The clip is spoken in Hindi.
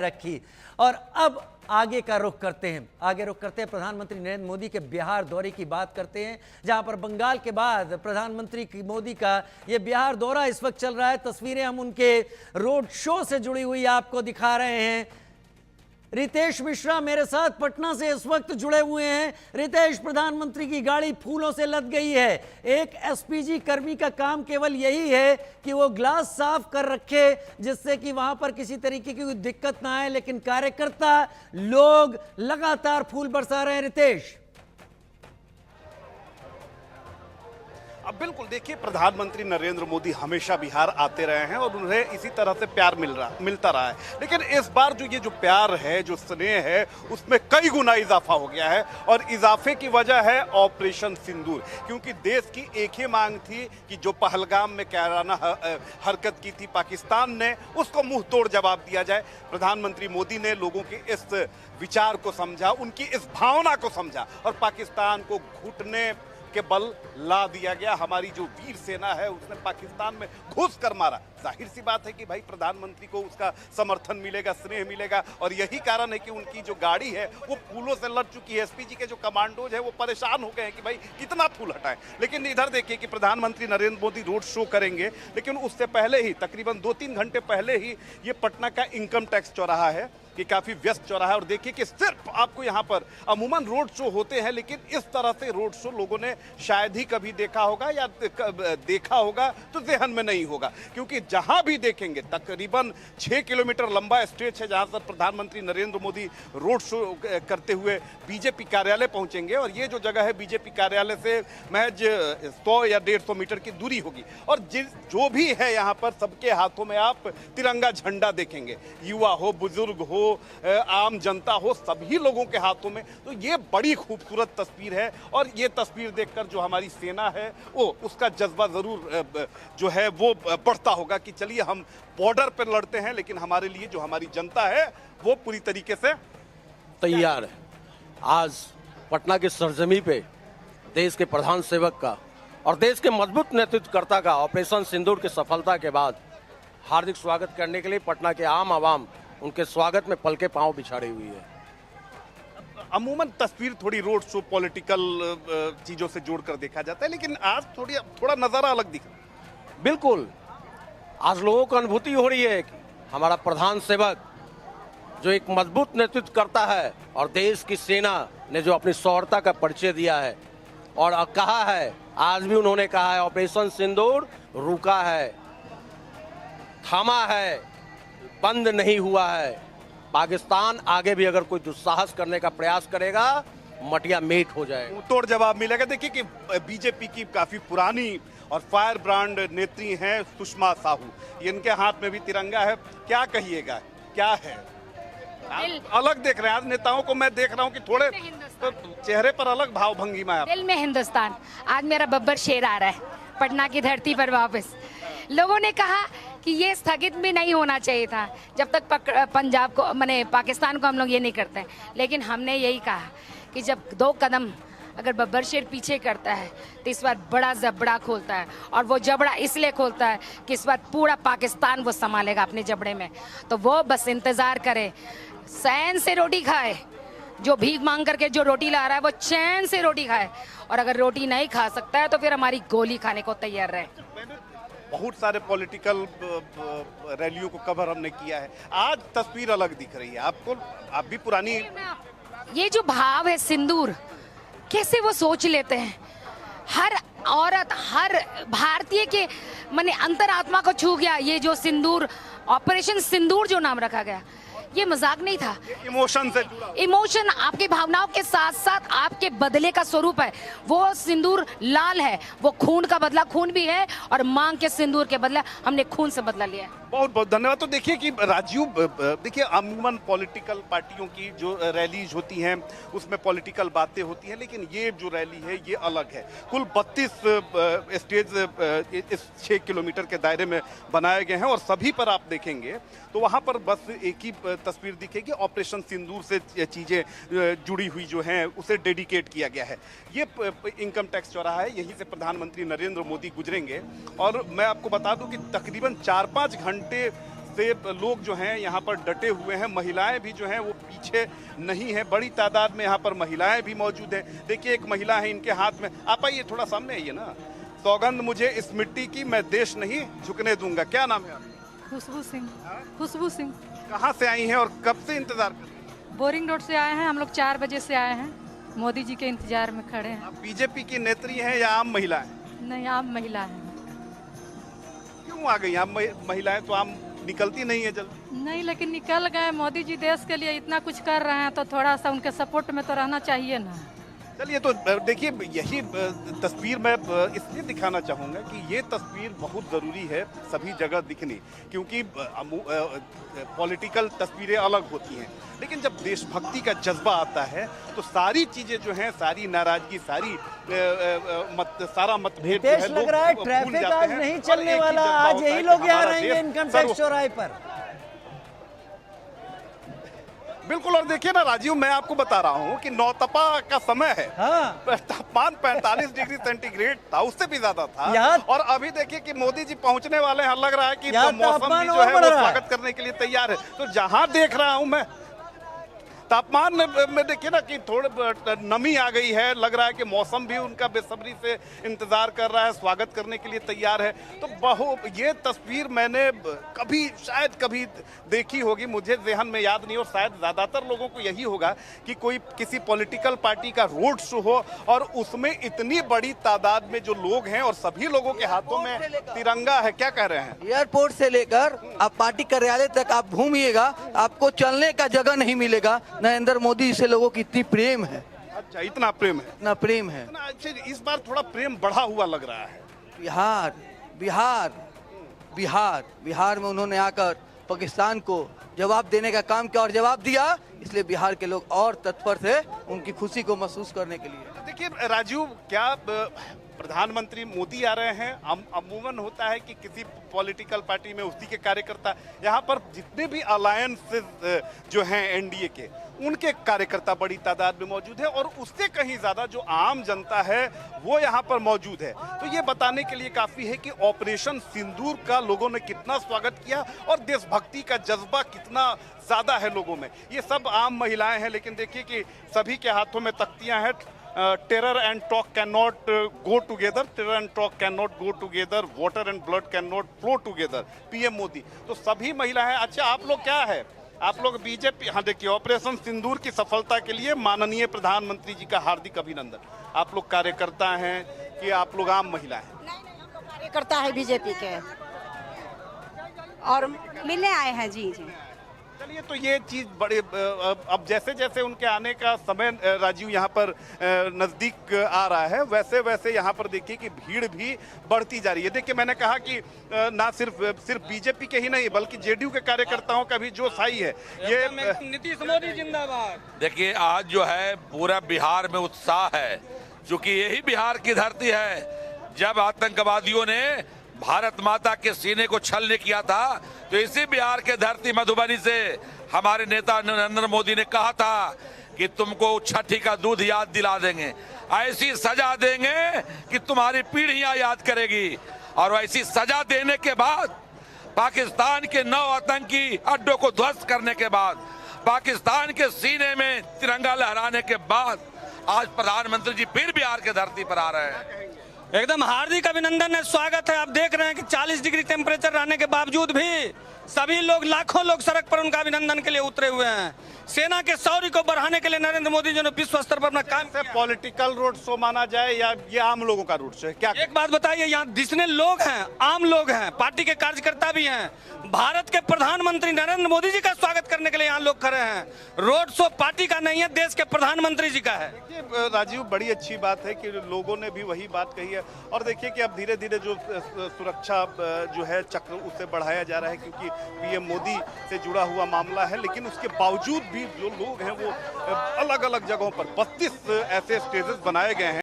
रखी। और अब आगे रुख करते हैं प्रधानमंत्री नरेंद्र मोदी के बिहार दौरे की बात करते हैं, जहां पर बंगाल के बाद प्रधानमंत्री मोदी का यह बिहार दौरा इस वक्त चल रहा है। तस्वीरें हम उनके रोड शो से जुड़ी हुई आपको दिखा रहे हैं। रितेश मिश्रा मेरे साथ पटना से इस वक्त जुड़े हुए हैं। रितेश, प्रधानमंत्री की गाड़ी फूलों से लद गई है। एक एसपीजी कर्मी का काम केवल यही है कि वो ग्लास साफ कर रखे, जिससे कि वहां पर किसी तरीके की कोई दिक्कत ना आए, लेकिन कार्यकर्ता लोग लगातार फूल बरसा रहे हैं। रितेश, अब बिल्कुल देखिए, प्रधानमंत्री नरेंद्र मोदी हमेशा बिहार आते रहे हैं और उन्हें इसी तरह से प्यार मिलता रहा है। लेकिन इस बार जो प्यार है, जो स्नेह है, उसमें कई गुना इजाफा हो गया है। और इजाफे की वजह है ऑपरेशन सिंदूर, क्योंकि देश की एक ही मांग थी कि जो पहलगाम में कायराना हरकत की थी पाकिस्तान ने, उसको मुंह तोड़ जवाब दिया जाए। प्रधानमंत्री मोदी ने लोगों के इस विचार को समझा, उनकी इस भावना को समझा और पाकिस्तान को घुटने के बल ला दिया गया। हमारी जो वीर सेना है उसने पाकिस्तान में घुस कर मारा। जाहिर सी बात है कि भाई प्रधानमंत्री को उसका समर्थन मिलेगा, स्नेह मिलेगा। और यही कारण है कि उनकी जो गाड़ी है वो फूलों से लद चुकी है। एसपीजी के जो कमांडोज है वो परेशान हो गए हैं कि भाई कितना फूल हटाएं। लेकिन इधर देखिए कि प्रधानमंत्री नरेंद्र मोदी रोड शो करेंगे, लेकिन उससे पहले ही तकरीबन 2-3 घंटे पहले ही ये पटना का इनकम टैक्स चौराहा है, कि काफी व्यस्त चौराहा है। और देखिए कि सिर्फ आपको यहाँ पर अमूमन रोड शो होते हैं, लेकिन इस तरह से रोड शो लोगों ने शायद ही कभी देखा होगा, या देखा होगा तो ज़हन में नहीं होगा। क्योंकि जहां भी देखेंगे तकरीबन 6 किलोमीटर लंबा स्ट्रेच है जहां पर प्रधानमंत्री नरेंद्र मोदी रोड शो करते हुए बीजेपी कार्यालय पहुंचेंगे। और ये जो जगह है बीजेपी कार्यालय से महज 100 या 150 मीटर की दूरी होगी। और जो भी है यहाँ पर सबके हाथों में आप तिरंगा झंडा देखेंगे, युवा हो, बुजुर्ग हो, आम जनता हो, सभी लोगों के हाथों में। तो ये बड़ी खूबसूरत तस्वीर है। और ये तस्वीर देखकर जो हमारी सेना है वो उसका जज्बा जरूर जो है वो बढ़ता होगा कि चलिए हम बॉर्डर पर लड़ते हैं, लेकिन हमारे लिए जो हमारी जनता है वो पूरी तरीके से तैयार है। आज पटना की सरजमी पे देश के प्रधान सेवक का और देश के मजबूत नेतृत्वकर्ता का ऑपरेशन सिंदूर की सफलता के बाद हार्दिक स्वागत करने के लिए पटना के आम आवाम उनके स्वागत में पल के पांव बिछाड़ी हुई है। अमूमन तस्वीर थोड़ी रोड शो पॉलिटिकल चीजों से जोड़कर देखा जाता है, लेकिन आज थोड़ा नजारा अलग दिख रहा है। बिल्कुल, आज लोगों को अनुभूति हो रही है कि हमारा प्रधान सेवक जो एक मजबूत नेतृत्व करता है और देश की सेना ने जो अपनी सौर्यता का परिचय दिया है और कहा है, आज भी उन्होंने कहा है ऑपरेशन सिंदूर रुका है, थामा है, बंद नहीं हुआ है। पाकिस्तान आगे भी अगर कोई दुस्साहस करने का प्रयास करेगा, मटिया मेट हो जाएगा, तोड़ जवाब मिलेगा। देखिए कि बीजेपी की काफी पुरानी और फायर ब्रांड नेत्री हैं सुषमा साहू, इनके हाथ में भी तिरंगा है। क्या कहिएगा, क्या है? अलग देख रहे हैं आज नेताओं को। मैं देख रहा हूँ कि थोड़े तो चेहरे पर अलग भाव भंगिमा है। दिल में हिंदुस्तान। आज मेरा बब्बर शेर आ रहा है पटना की धरती पर वापस। लोगों ने कहा कि ये स्थगित भी नहीं होना चाहिए था जब तक पंजाब को माने पाकिस्तान को हम लोग ये नहीं करते हैं। लेकिन हमने यही कहा कि जब 2 कदम अगर बब्बर शेर पीछे करता है तो इस बार बड़ा जबड़ा खोलता है। और वो जबड़ा इसलिए खोलता है कि इस बार पूरा पाकिस्तान वो संभालेगा अपने जबड़े में। तो वो बस इंतज़ार करे, चैन से रोटी खाए। जो भीख मांग करके जो रोटी ला रहा है वो चैन से रोटी खाए, और अगर रोटी नहीं खा सकता है तो फिर हमारी गोली खाने को तैयार रहे। बहुत सारे पॉलिटिकल रैलियों को कवर हमने किया है, आज तस्वीर अलग दिख रही है आपको। आप भी पुरानी, ये जो भाव है सिंदूर, कैसे वो सोच लेते हैं। हर औरत, हर भारतीय के माने अंतरात्मा को छू गया ये जो सिंदूर, ऑपरेशन सिंदूर जो नाम रखा गया, ये मजाक नहीं था। इमोशन से जुड़ा, इमोशन आपकी भावनाओं के साथ साथ आपके बदले का स्वरूप है। वो सिंदूर लाल है, वो खून का बदला खून भी है, और मांग के सिंदूर के बदला हमने खून से बदला लिया है। बहुत बहुत धन्यवाद। तो देखिए कि राजीव, देखिए अमूमन पॉलिटिकल पार्टियों की जो रैलीज होती हैं उसमें पॉलिटिकल बातें होती हैं, लेकिन ये जो रैली है ये अलग है। कुल 32 स्टेज इस 6 किलोमीटर के दायरे में बनाए गए हैं, और सभी पर आप देखेंगे तो वहाँ पर बस एक ही तस्वीर दिखेगी, ऑपरेशन सिंदूर से चीज़ें जुड़ी हुई जो हैं उसे डेडिकेट किया गया है। ये इनकम टैक्स चौराहा है, यहीं से प्रधानमंत्री नरेंद्र मोदी गुजरेंगे। और मैं आपको बता दूं कि तकरीबन 4-5 घंटे से लोग जो हैं यहाँ पर डटे हुए हैं। महिलाएं भी जो हैं वो पीछे नहीं है, बड़ी तादाद में यहाँ पर महिलाएं भी मौजूद हैं। देखिए एक महिला है, इनके हाथ में, आप आइए थोड़ा सामने आइए ना। सौगंध मुझे इस मिट्टी की, मैं देश नहीं झुकने दूंगा। क्या नाम है आपका? खुशबू सिंह। खुशबू सिंह। कहाँ से आई हैं और कब से इंतजार कर रही हैं? बोरिंग रोड से आए हैं हम लोग, 4 बजे से आए हैं, मोदी जी के इंतजार में खड़े हैं। आप बीजेपी की नेत्री हैं या आम महिला हैं? नहीं, आम महिला है। क्यों आ गई आम महिलाएं? तो आम निकलती नहीं है जल्दी। नहीं, लेकिन निकल गए। मोदी जी देश के लिए इतना कुछ कर रहे हैं तो थोड़ा सा उनके सपोर्ट में तो रहना चाहिए ना। चलिए तो देखिए, यही तस्वीर मैं इसलिए दिखाना चाहूँगा कि ये तस्वीर बहुत ज़रूरी है सभी जगह दिखनी, क्योंकि पॉलिटिकल तस्वीरें अलग होती हैं, लेकिन जब देशभक्ति का जज्बा आता है तो सारी चीज़ें जो हैं, सारी नाराजगी, सारा मतभेद जो है, लग रहा है लोग भूल ट्रैफिक जाते आज हैं नहीं और चलने एक ही वाला। जज्बा आज होता है यही कि लोग यहाँ हमारा रहेंगे देश इनकम टैक्स चौराहे पर। बिल्कुल। और देखिए ना राजीव, मैं आपको बता रहा हूँ कि नौतपा का समय है। हाँ। तापमान 45 डिग्री सेंटीग्रेड था, उससे भी ज्यादा था। यहाँ- और अभी देखिए कि मोदी जी पहुंचने वाले हैं, लग रहा है कि यहाँ मौसम तापमान भी जो और है बढ़ वो रहा है। स्वागत करने के लिए तैयार है। तो जहां देख रहा हूं मैं तापमान में देखिए ना कि थोड़ी नमी आ गई है, लग रहा है कि मौसम भी उनका बेसब्री से इंतजार कर रहा है, स्वागत करने के लिए तैयार है। तो ये तस्वीर मैंने शायद कभी देखी होगी, मुझे ज़हन में याद नहीं, और शायद ज़्यादातर लोगों को यही होगा कि कोई किसी पॉलिटिकल पार्टी का रोड शो हो और उसमें इतनी बड़ी तादाद में जो लोग हैं और सभी लोगों के हाथों में तिरंगा है। क्या कह रहे हैं? एयरपोर्ट से लेकर आप पार्टी कार्यालय तक आप घूमिएगा, आपको चलने का जगह नहीं मिलेगा। नरेंद्र मोदी से लोगों की इतनी प्रेम है। अच्छा, इतना प्रेम है, इतना प्रेम है। अच्छा, इस बार थोड़ा प्रेम बढ़ा हुआ लग रहा है। बिहार बिहार बिहार बिहार में उन्होंने आकर पाकिस्तान को जवाब देने का काम किया और जवाब दिया, इसलिए बिहार के लोग और तत्पर थे उनकी खुशी को महसूस करने के लिए। देखिए राजीव, क्या प्रधानमंत्री मोदी आ रहे हैं, अमूमन होता है कि किसी पॉलिटिकल पार्टी में उसी के कार्यकर्ता, यहाँ पर जितने भी अलायंसेस जो हैं एनडीए के, उनके कार्यकर्ता बड़ी तादाद में मौजूद है, और उससे कहीं ज्यादा जो आम जनता है वो यहाँ पर मौजूद है। तो ये बताने के लिए काफी है कि ऑपरेशन सिंदूर का लोगों ने कितना स्वागत किया और देशभक्ति का जज्बा कितना ज्यादा है लोगों में। ये सब आम महिलाएं हैं, लेकिन देखिए कि सभी के हाथों में तख्तियां हैं। Terror and talk can not go together, terror and talk can not go together, water and blood can not flow together, PM Modi. तो सभी महिलाएं। अच्छा, आप लोग क्या है? आप लोग बीजेपी। हाँ, देखिए, ऑपरेशन सिंदूर की सफलता के लिए माननीय प्रधानमंत्री जी का हार्दिक अभिनंदन। आप लोग कार्यकर्ता हैं कि आप लोग आम महिला हैं? नहीं, हम लोग कार्यकर्ता है बीजेपी के और मिलने आए हैं। जी जी। चलिए, तो ये चीज बड़े अब जैसे जैसे उनके आने का समय राजीव यहाँ पर नजदीक आ रहा है, वैसे वैसे यहाँ पर देखिए कि भीड़ भी बढ़ती जा रही है। देखिए, मैंने कहा कि ना सिर्फ बीजेपी के ही नहीं बल्कि जेडीयू के कार्यकर्ताओं का भी जोश आई है। ये नीतीश मोदी जिंदाबाद। देखिए, आज जो है पूरा बिहार में उत्साह है, क्योंकि यही बिहार की धरती है। जब आतंकवादियों ने भारत माता के सीने को छलने किया था, तो इसी बिहार के धरती मधुबनी से हमारे नेता नरेंद्र मोदी ने कहा था कि तुमको छठी का दूध याद दिला देंगे, ऐसी सजा देंगे कि तुम्हारी पीढ़ियां याद करेगी। और ऐसी सजा देने के बाद, पाकिस्तान के 9 आतंकी अड्डों को ध्वस्त करने के बाद, पाकिस्तान के सीने में तिरंगा लहराने के बाद, आज प्रधानमंत्री जी फिर बिहार के धरती पर आ रहे हैं। एकदम हार्दिक अभिनंदन है, स्वागत है। आप देख रहे हैं कि 40 डिग्री टेम्परेचर रहने के बावजूद भी सभी लोग, लाखों लोग सड़क पर उनका अभिनंदन के लिए उतरे हुए हैं। सेना के शौर्य को बढ़ाने के लिए नरेंद्र मोदी जी ने विश्व स्तर पर अपना काम किया। पॉलिटिकल रोड शो माना जाए या ये आम लोगों का रोड शो है? क्या एक बात बताइए, यहाँ जितने लोग हैं आम लोग हैं, पार्टी के कार्यकर्ता भी हैं। भारत के प्रधानमंत्री नरेंद्र मोदी जी का स्वागत करने के लिए यहाँ लोग खड़े हैं। रोड शो पार्टी का नहीं है, देश के प्रधानमंत्री जी का है। देखिए राजीव, बड़ी अच्छी बात है कि लोगों ने भी वही बात कही है। और देखिए कि अब धीरे धीरे जो सुरक्षा जो है चक्र उसे बढ़ाया जा रहा है, क्योंकि पीएम मोदी से जुड़ा हुआ मामला है। लेकिन उसके बावजूद भी जो लोग हैं वो अलग अलग जगहों पर 32 ऐसे स्टेजेस बनाए गए हैं।